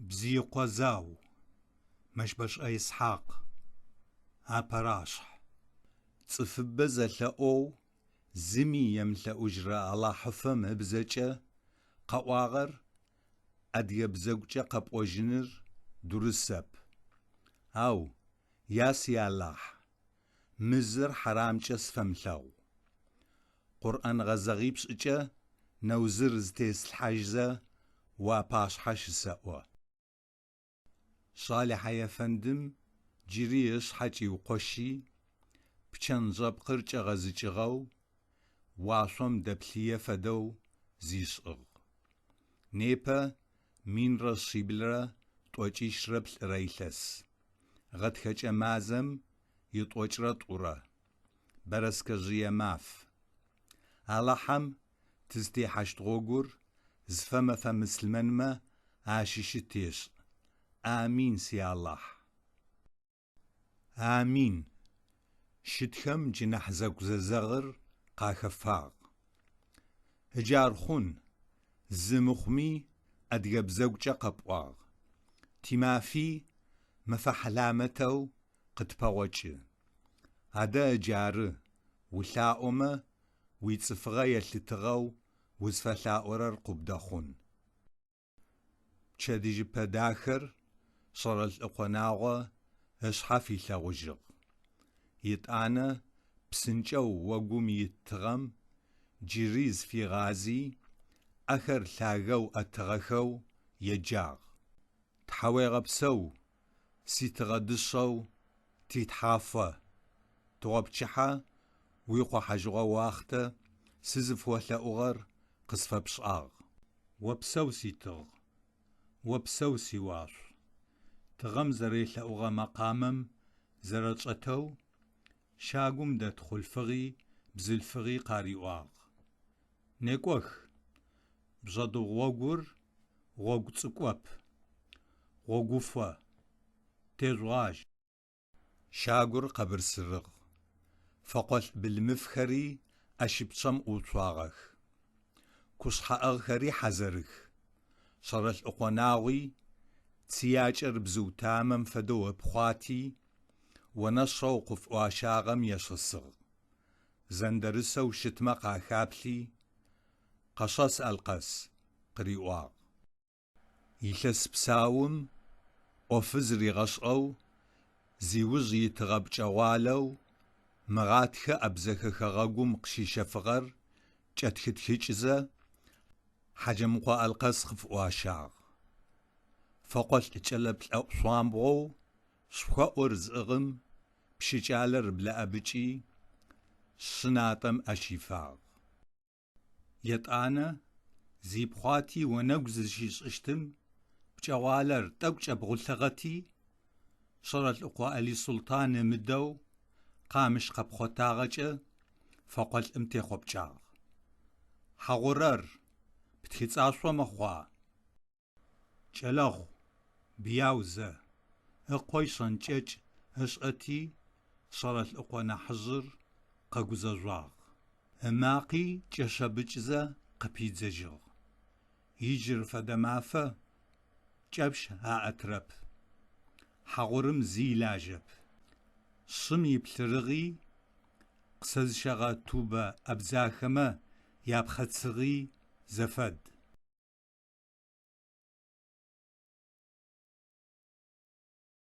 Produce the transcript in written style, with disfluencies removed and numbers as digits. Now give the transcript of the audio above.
بزيقوزاو مشبش إسحاق أبراشح صفب زلأو زمي يملأ أجراء الله حفم بزجة قواغر أديب زوجة قب وجنر درسب أو ياسي الله مزر حرام جس فملو قرآن غزغيب شجة نوزر زتيس الحجزة وباش حش سأوى صالح يفندم جريش حجي وقشي بچن زب قرچ غزيچ غو واسوم دبليه فدو زيسغ نيبا مين رصيبلرا توچي شربل ريلس غد خچ مازم يطوچرت اورا برسك زيه ماف علحم تزتي حشت غوغور زفما فمسلمن ما عاششتيش آمين سي الله آمين شتخم جناح زغر قاخفاق هجار خون زمخمي أدقب زوجة قبواغ تمافي مفحلامتو قد باوچ هذا جار ولاؤما ويتصفغا يلتغو وزفلاؤرر قبدخون تشاديج بداخر صرل اقناغو اشحافي ثاوجغ يتانا بسنجو وقوم يتغم جريز في غازي اخر ثاغو اتغخو يجاغ تحويغ بسو سيتغدشو تيتحافة توابچحا ويقو حجغو واخته سزف وثا اغر قصفة بشاغ وبسو سيتغ وبسو سيواش تغم زريث اغا مقامم زرچتو شاگم ددخل فغي بزلفغي قاريواغ نيكوخ بجدو غوغور غوغ غوغوفا تيرواج شاغر قبر سرغ فقل بالمفخري أشبشم أوتواغخ كشحا أغخري حزرخ شرل أقناوي تسياجر بزو تامم فدو بخواتي ونشرو قف واشاغم يشصغ زندرسو شتما قاخابلي قشص القس قريواغ يلس بساوم وفزري غشقو زيوز يتغب جوالو مغاتخ أبزخ غاقوم قشيشة فغر جاتخت خيجزة حجمقو القس خف واشاغ فقل تجلب الأقصامبغو شخوا أرز أغم بشجالر بلا أبجي شناتم أشيفاغ يتانا زيبخواتي ونقز شيش اشتم بجوالر تقج بغلثغتي شرط أقوى ألي سلطان مدو قامش قبخوتاغج فقل امتي خوبجاغ حغورر بتخيص عصو مخوا جلغ بياوزة اقوي صنجج اشقتي شرط أقوى نحزر قاقوزاجواغ اماقي جشبجزة قبيزجغ يجر فدمافة جبش ها أترب حغورم زي لاجب شمي بلرغي قسز شغا توبة أبزاخمة يابختصغي زفد